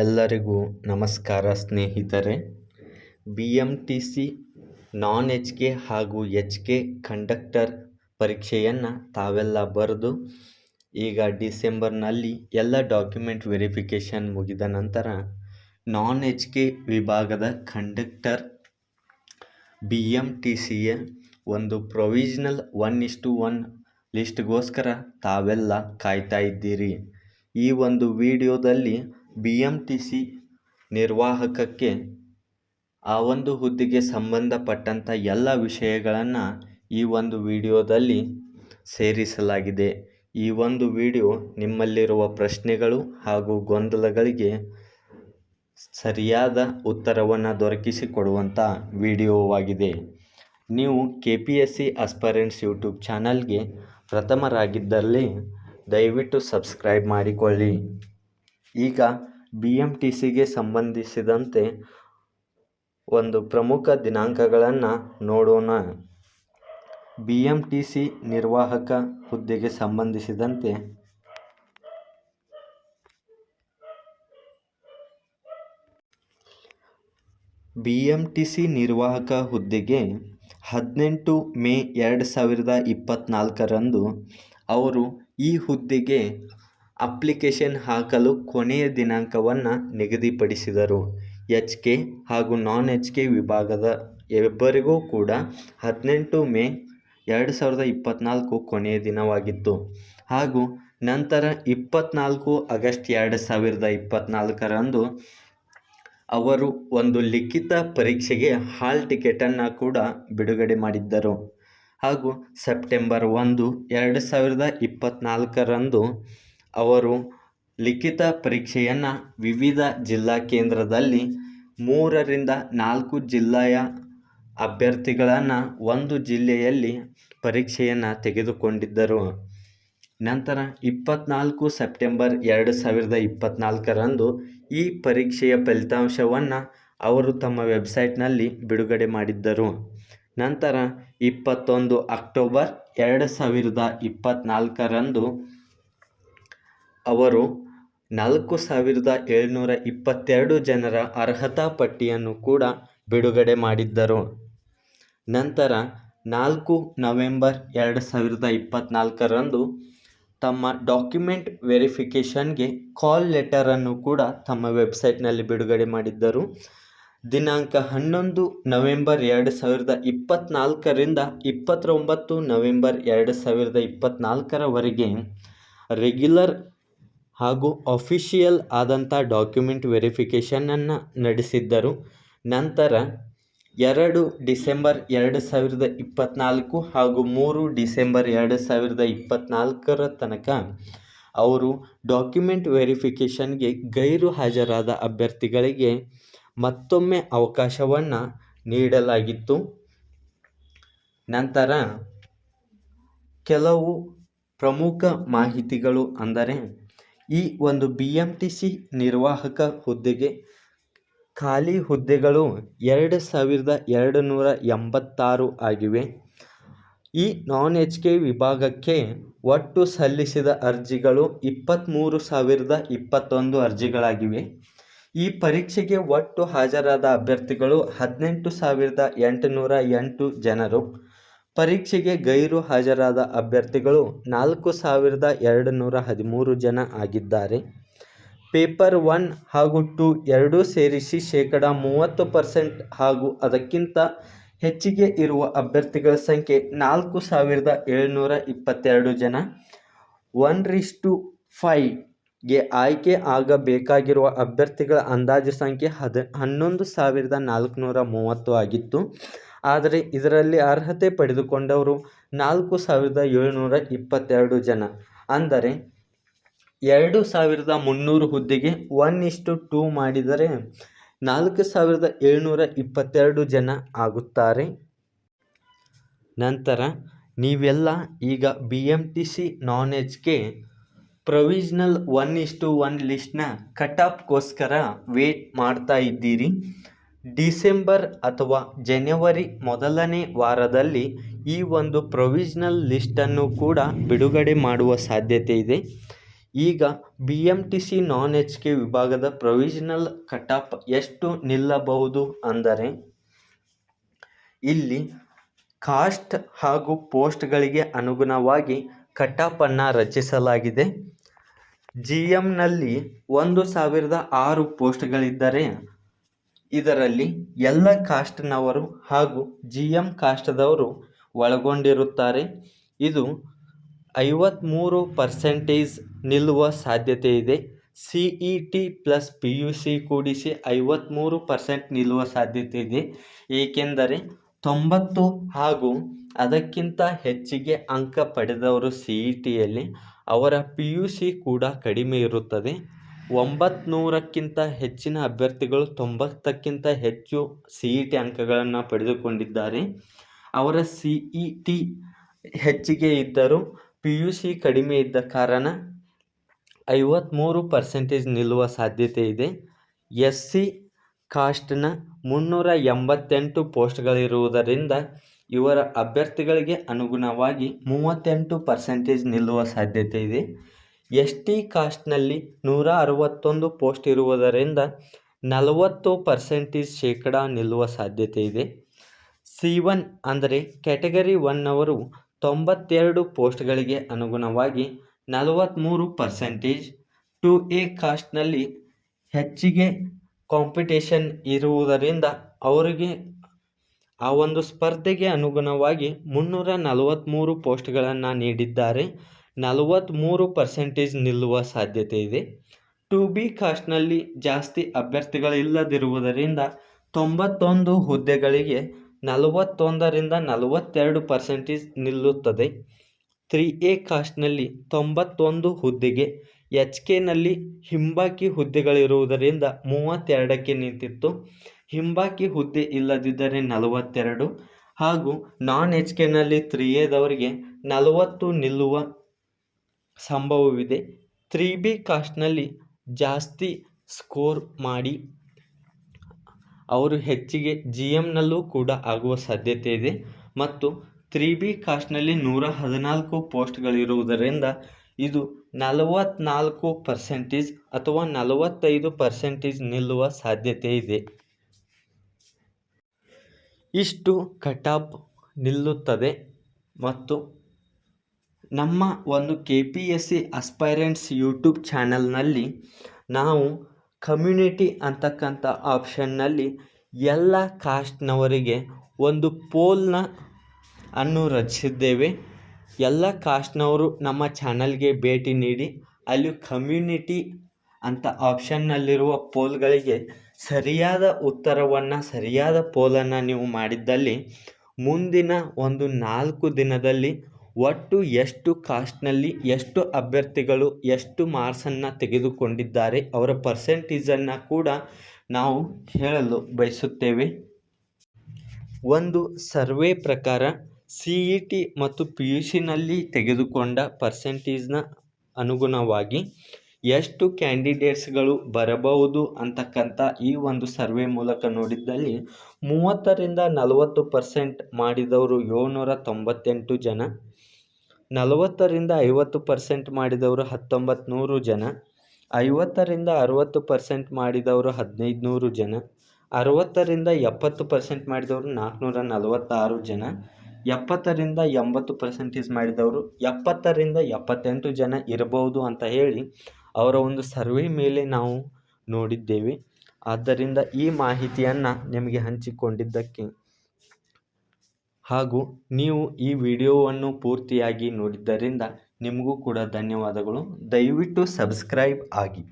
ಎಲ್ಲರಿಗೂ ನಮಸ್ಕಾರ ಸ್ನೇಹಿತರೆ. BMTC ನಾನ್ HK ಹಾಗೂ HK ಕಂಡಕ್ಟರ್ ಪರೀಕ್ಷೆಯನ್ನು ತಾವೆಲ್ಲ ಬರೆದು ಈಗ ಡಿಸೆಂಬರ್ನಲ್ಲಿ ಎಲ್ಲ ಡಾಕ್ಯುಮೆಂಟ್ ವೆರಿಫಿಕೇಷನ್ ಮುಗಿದ ನಂತರ ನಾನ್ HK ವಿಭಾಗದ ಕಂಡಕ್ಟರ್ BMTCಯ ಒಂದು ಪ್ರೊವಿಷನಲ್ 1:1 ಲಿಸ್ಟ್ಗೋಸ್ಕರ ತಾವೆಲ್ಲ ಕಾಯ್ತಾ ಇದ್ದೀರಿ. ಈ ಒಂದು ವಿಡಿಯೋದಲ್ಲಿ BMTC ನಿರ್ವಾಹಕಕ್ಕೆ ಆ ಒಂದು ಹುದ್ದೆಗೆ ಸಂಬಂಧಪಟ್ಟಂಥ ಎಲ್ಲ ವಿಷಯಗಳನ್ನು ಈ ಒಂದು ವಿಡಿಯೋದಲ್ಲಿ ಸೇರಿಸಲಾಗಿದೆ. ಈ ಒಂದು ವಿಡಿಯೋ ನಿಮ್ಮಲ್ಲಿರುವ ಪ್ರಶ್ನೆಗಳು ಹಾಗೂ ಗೊಂದಲಗಳಿಗೆ ಸರಿಯಾದ ಉತ್ತರವನ್ನು ದೊರಕಿಸಿಕೊಡುವಂಥ ವಿಡಿಯೋವಾಗಿದೆ. ನೀವು KPSC ಆಸ್ಪೈರೆಂಟ್ಸ್ ಯೂಟ್ಯೂಬ್ ಚಾನಲ್ಗೆ ಪ್ರಥಮರಾಗಿದ್ದಲ್ಲಿ ದಯವಿಟ್ಟು ಸಬ್ಸ್ಕ್ರೈಬ್ ಮಾಡಿಕೊಳ್ಳಿ. ಈಗ BMTCಗೆ ಸಂಬಂಧಿಸಿದಂತೆ ಒಂದು ಪ್ರಮುಖ ದಿನಾಂಕಗಳನ್ನು ನೋಡೋಣ. BMTC ನಿರ್ವಾಹಕ ಹುದ್ದೆಗೆ ಸಂಬಂಧಿಸಿದಂತೆ BMTC ನಿರ್ವಾಹಕ ಹುದ್ದೆಗೆ 18 ಮೇ 2024ರಂದು ಅವರು ಈ ಹುದ್ದೆಗೆ ಅಪ್ಲಿಕೇಶನ್ ಹಾಕಲು ಕೊನೆಯ ದಿನಾಂಕವನ್ನು ನಿಗದಿಪಡಿಸಿದರು. HK ಹಾಗೂ ನಾನ್ HK ವಿಭಾಗದ ಇಬ್ಬರಿಗೂ ಕೂಡ 18 ಮೇ 2024 ಕೊನೆಯ ದಿನವಾಗಿತ್ತು. ಹಾಗೂ ನಂತರ 24 ಆಗಸ್ಟ್ 2024ರಂದು ಅವರು ಒಂದು ಲಿಖಿತ ಪರೀಕ್ಷೆಗೆ ಹಾಲ್ ಟಿಕೆಟನ್ನು ಕೂಡ ಬಿಡುಗಡೆ ಮಾಡಿದ್ದರು. ಹಾಗೂ ಸೆಪ್ಟೆಂಬರ್ 1, 2024ರಂದು ಅವರು ಲಿಖಿತ ಪರೀಕ್ಷೆಯನ್ನು ವಿವಿಧ ಜಿಲ್ಲಾ ಕೇಂದ್ರದಲ್ಲಿ 3 ರಿಂದ 4 ಜಿಲ್ಲೆಯ ಅಭ್ಯರ್ಥಿಗಳನ್ನು ಒಂದು ಜಿಲ್ಲೆಯಲ್ಲಿ ಪರೀಕ್ಷೆಯನ್ನು ತೆಗೆದುಕೊಂಡಿದ್ದರು. ನಂತರ 24 ಸೆಪ್ಟೆಂಬರ್ 2024ರಂದು ಈ ಪರೀಕ್ಷೆಯ ಫಲಿತಾಂಶವನ್ನು ಅವರು ತಮ್ಮ ವೆಬ್ಸೈಟ್ನಲ್ಲಿ ಬಿಡುಗಡೆ ಮಾಡಿದ್ದರು. ನಂತರ 21 ಅಕ್ಟೋಬರ್ 2024ರಂದು ಅವರು 4722 ಜನರ ಅರ್ಹತಾ ಪಟ್ಟಿಯನ್ನು ಕೂಡ ಬಿಡುಗಡೆ ಮಾಡಿದ್ದರು. ನಂತರ 4 ನವೆಂಬರ್ 2024ರಂದು ತಮ್ಮ ಡಾಕ್ಯುಮೆಂಟ್ ವೆರಿಫಿಕೇಷನ್ಗೆ ಕಾಲ್ ಲೆಟರನ್ನು ಕೂಡ ತಮ್ಮ ವೆಬ್ಸೈಟ್ನಲ್ಲಿ ಬಿಡುಗಡೆ ಮಾಡಿದ್ದರು. ದಿನಾಂಕ 11 ನವೆಂಬರ್ 2024ರಿಂದ 29 ನವೆಂಬರ್ 2024ರವರೆಗೆ ರೆಗ್ಯುಲರ್ ಹಾಗೂ ಅಫಿಷಿಯಲ್ ಆದಂಥ ಡಾಕ್ಯುಮೆಂಟ್ ವೆರಿಫಿಕೇಷನನ್ನು ನಡೆಸಿದ್ದರು. ನಂತರ 2 ಡಿಸೆಂಬರ್ 2024 ಹಾಗೂ 3 ಡಿಸೆಂಬರ್ 2024ರ ತನಕ ಅವರು ಡಾಕ್ಯುಮೆಂಟ್ ವೆರಿಫಿಕೇಷನ್ಗೆ ಗೈರು ಹಾಜರಾದ ಅಭ್ಯರ್ಥಿಗಳಿಗೆ ಮತ್ತೊಮ್ಮೆ ಅವಕಾಶವನ್ನು ನೀಡಲಾಗಿತ್ತು. ನಂತರ ಕೆಲವು ಪ್ರಮುಖ ಮಾಹಿತಿಗಳು ಅಂದರೆ ಈ ಒಂದು BMTC ನಿರ್ವಾಹಕ ಹುದ್ದೆಗೆ ಖಾಲಿ ಹುದ್ದೆಗಳು 2286 ಆಗಿವೆ. ಈ ನಾನ್ HK ವಿಭಾಗಕ್ಕೆ ಒಟ್ಟು ಸಲ್ಲಿಸಿದ ಅರ್ಜಿಗಳು 23,021 ಅರ್ಜಿಗಳಾಗಿವೆ. ಈ ಪರೀಕ್ಷೆಗೆ ಒಟ್ಟು ಹಾಜರಾದ ಅಭ್ಯರ್ಥಿಗಳು 18,808 ಜನರು. ಪರೀಕ್ಷೆಗೆ ಗೈರು ಹಾಜರಾದ ಅಭ್ಯರ್ಥಿಗಳು 4,213 ಜನ ಆಗಿದ್ದಾರೆ. ಪೇಪರ್ 1 ಹಾಗೂ 2 ಎರಡೂ ಸೇರಿಸಿ 30% ಹಾಗೂ ಅದಕ್ಕಿಂತ ಹೆಚ್ಚಿಗೆ ಇರುವ ಅಭ್ಯರ್ಥಿಗಳ ಸಂಖ್ಯೆ 4,722 ಜನ. 1:5ಗೆ ಆಯ್ಕೆ ಆಗಬೇಕಾಗಿರುವ ಅಭ್ಯರ್ಥಿಗಳ ಅಂದಾಜು ಸಂಖ್ಯೆ 11,430 ಆಗಿತ್ತು. ಆದರೆ ಇದರಲ್ಲಿ ಅರ್ಹತೆ ಪಡೆದುಕೊಂಡವರು 4,722 ಜನ. ಅಂದರೆ 2,300 ಹುದ್ದೆಗೆ 1:2 ಮಾಡಿದರೆ 4,722 ಜನ ಆಗುತ್ತಾರೆ. ನಂತರ ನೀವೆಲ್ಲ ಈಗ BMTC ನಾನ್ HK ಪ್ರೊವಿಷನಲ್ 1:1 ಲಿಸ್ಟ್ನ ಕಟ್ ಆಫ್ಗೋಸ್ಕರ ವೇಟ್ ಮಾಡ್ತಾ ಇದ್ದೀರಿ. ಡಿಸೆಂಬರ್ ಅಥವಾ ಜನವರಿ ಮೊದಲನೇ ವಾರದಲ್ಲಿ ಈ ಒಂದು ಪ್ರೊವಿಷನಲ್ ಲಿಸ್ಟನ್ನು ಕೂಡ ಬಿಡುಗಡೆ ಮಾಡುವ ಸಾಧ್ಯತೆ ಇದೆ. ಈಗ BMTC ನಾನ್ HK ವಿಭಾಗದ ಪ್ರೊವಿಷನಲ್ ಕಟಾಪ್ ಎಷ್ಟು ನಿಲ್ಲಬಹುದು ಅಂದರೆ ಇಲ್ಲಿ ಕಾಸ್ಟ್ ಹಾಗೂ ಪೋಸ್ಟ್ಗಳಿಗೆ ಅನುಗುಣವಾಗಿ ಕಟಾಪನ್ನು ರಚಿಸಲಾಗಿದೆ. GMನಲ್ಲಿ 1006 ಪೋಸ್ಟ್ಗಳಿದ್ದರೆ ಇದರಲ್ಲಿ ಎಲ್ಲ ಕಾಸ್ಟ್ನವರು ಹಾಗೂ GM ಕಾಸ್ಟ್ದವರು ಒಳಗೊಂಡಿರುತ್ತಾರೆ. ಇದು 53% ನಿಲ್ಲುವ ಸಾಧ್ಯತೆ ಇದೆ. CET ಪ್ಲಸ್ PUC ಕೂಡಿಸಿ 53% ನಿಲ್ಲುವ ಸಾಧ್ಯತೆ ಇದೆ. ಏಕೆಂದರೆ 90 ಹಾಗೂ ಅದಕ್ಕಿಂತ ಹೆಚ್ಚಿಗೆ ಅಂಕ ಪಡೆದವರು CETಯಲ್ಲಿ ಅವರ PUC ಕೂಡ ಕಡಿಮೆ ಇರುತ್ತದೆ. 900ಕ್ಕಿಂತ ಹೆಚ್ಚಿನ ಅಭ್ಯರ್ಥಿಗಳು 90ಕ್ಕಿಂತ ಹೆಚ್ಚು CET ಅಂಕಗಳನ್ನು ಪಡೆದುಕೊಂಡಿದ್ದಾರೆ. ಅವರ CET ಹೆಚ್ಚಿಗೆ ಇದ್ದರೂ PUC ಕಡಿಮೆ ಇದ್ದ ಕಾರಣ 53% ನಿಲ್ಲುವ ಸಾಧ್ಯತೆ ಇದೆ. SC ಕಾಸ್ಟ್ನ 388 ಪೋಸ್ಟ್ಗಳಿರುವುದರಿಂದ ಇವರ ಅಭ್ಯರ್ಥಿಗಳಿಗೆ ಅನುಗುಣವಾಗಿ 38% ನಿಲ್ಲುವ ಸಾಧ್ಯತೆ ಇದೆ. ST ಕಾಸ್ಟ್ನಲ್ಲಿ 161 ಪೋಸ್ಟ್ ಇರುವುದರಿಂದ 40% ಶೇಕಡ ನಿಲ್ಲುವ ಸಾಧ್ಯತೆ ಇದೆ. C1 ಅಂದರೆ ಕ್ಯಾಟಗರಿ 1ನವರು 92 ಪೋಸ್ಟ್ಗಳಿಗೆ ಅನುಗುಣವಾಗಿ 43%. 2A ಕಾಸ್ಟ್ನಲ್ಲಿ ಹೆಚ್ಚಿಗೆ ಕಾಂಪಿಟೇಷನ್ ಇರುವುದರಿಂದ ಅವರಿಗೆ ಆ ಒಂದು ಸ್ಪರ್ಧೆಗೆ ಅನುಗುಣವಾಗಿ 343 ಪೋಸ್ಟ್ಗಳನ್ನು ನೀಡಿದ್ದಾರೆ. 43% ನಿಲ್ಲುವ ಸಾಧ್ಯತೆ ಇದೆ. 2B ಕಾಸ್ಟ್ನಲ್ಲಿ ಜಾಸ್ತಿ ಅಭ್ಯರ್ಥಿಗಳಿಲ್ಲದಿರುವುದರಿಂದ 91 ಹುದ್ದೆಗಳಿಗೆ 41ರಿಂದ 42% ನಿಲ್ಲುತ್ತದೆ. 3A ಕಾಸ್ಟ್ನಲ್ಲಿ 91 ಹುದ್ದೆಗೆ HKನಲ್ಲಿ ಹಿಂಬಾಕಿ ಹುದ್ದೆಗಳಿರುವುದರಿಂದ 32ಕ್ಕೆ ನಿಂತಿತ್ತು. ಹಿಂಬಾಕಿ ಹುದ್ದೆ ಇಲ್ಲದಿದ್ದರೆ 42 ಹಾಗೂ ನಾನ್ HKನಲ್ಲಿ 3Aದವರಿಗೆ 40 ನಿಲ್ಲುವ ಸಂಭವವಿದೆ. 3B ಕಾಸ್ಟ್ನಲ್ಲಿ ಜಾಸ್ತಿ ಸ್ಕೋರ್ ಮಾಡಿ ಅವರು ಹೆಚ್ಚಿಗೆ GMನಲ್ಲೂ ಕೂಡ ಆಗುವ ಸಾಧ್ಯತೆ ಇದೆ ಮತ್ತು 3B ಕಾಸ್ಟ್ನಲ್ಲಿ 114 ಪೋಸ್ಟ್ಗಳಿರುವುದರಿಂದ ಇದು 44% ಅಥವಾ 45% ನಿಲ್ಲುವ ಸಾಧ್ಯತೆ ಇದೆ. ಇಷ್ಟು ಕಟಾಪ್ ನಿಲ್ಲುತ್ತದೆ ಮತ್ತು ನಮ್ಮ ಒಂದು KPSC ಆಸ್ಪೈರೆಂಟ್ಸ್ ಯೂಟ್ಯೂಬ್ ಚಾನಲ್ನಲ್ಲಿ ನಾವು ಕಮ್ಯುನಿಟಿ ಅಂತಕ್ಕಂಥ ಆಪ್ಷನ್ನಲ್ಲಿ ಎಲ್ಲ ಕಾಸ್ಟ್ನವರಿಗೆ ಒಂದು ಪೋಲ್ನ ಅನ್ನು ರಚಿಸಿದ್ದೇವೆ. ಎಲ್ಲ ಕಾಸ್ಟ್ನವರು ನಮ್ಮ ಚಾನಲ್ಗೆ ಭೇಟಿ ನೀಡಿ ಅಲ್ಲಿ ಕಮ್ಯುನಿಟಿ ಅಂತ ಆಪ್ಷನ್ನಲ್ಲಿರುವ ಪೋಲ್ಗಳಿಗೆ ಸರಿಯಾದ ಉತ್ತರವನ್ನು ಸರಿಯಾದ ಪೋಲನ್ನು ನೀವು ಮಾಡಿದ್ದಲ್ಲಿ ಮುಂದಿನ ಒಂದು 4 ದಿನದಲ್ಲಿ ಒಟ್ಟು ಎಷ್ಟು ಕಾಸ್ಟ್ನಲ್ಲಿ ಎಷ್ಟು ಅಭ್ಯರ್ಥಿಗಳು ಎಷ್ಟು ಮಾರ್ಕ್ಸನ್ನು ತೆಗೆದುಕೊಂಡಿದ್ದಾರೆ ಅವರ ಪರ್ಸೆಂಟೇಜನ್ನು ಕೂಡ ನಾವು ಹೇಳಲು ಬಯಸುತ್ತೇವೆ. ಒಂದು ಸರ್ವೆ ಪ್ರಕಾರ CET ಮತ್ತು PUCನಲ್ಲಿ ತೆಗೆದುಕೊಂಡ ಪರ್ಸೆಂಟೇಜ್ನ ಅನುಗುಣವಾಗಿ ಎಷ್ಟು ಕ್ಯಾಂಡಿಡೇಟ್ಸ್ಗಳು ಬರಬಹುದು ಅಂತಕ್ಕಂಥ ಈ ಒಂದು ಸರ್ವೆ ಮೂಲಕ ನೋಡಿದ್ದಲ್ಲಿ 30ರಿಂದ 40% ಮಾಡಿದವರು 798 ಜನ, 40ರಿಂದ 50% ಮಾಡಿದವರು 1900 ಜನ, 50ರಿಂದ 60% ಮಾಡಿದವರು 1500 ಜನ, 60ರಿಂದ 70% ಮಾಡಿದವರು 446 ಜನ, 70ರಿಂದ 80% ಮಾಡಿದವರು 70ರಿಂದ 78 ಜನ ಇರಬಹುದು ಅಂತ ಹೇಳಿ ಅವರ ಒಂದು ಸರ್ವೆ ಮೇಲೆ ನಾವು ನೋಡಿದ್ದೇವೆ. ಆದ್ದರಿಂದ ಈ ಮಾಹಿತಿಯನ್ನು ನಿಮಗೆ ಹಂಚಿಕೊಂಡಿದ್ದಕ್ಕೆ ಹಾಗೂ ನೀವು ಈ ವಿಡಿಯೋವನ್ನು ಪೂರ್ತಿಯಾಗಿ ನೋಡಿದ್ದರಿಂದ ನಿಮಗೂ ಕೂಡ ಧನ್ಯವಾದಗಳು. ದಯವಿಟ್ಟು ಸಬ್ಸ್ಕ್ರೈಬ್ ಆಗಿ.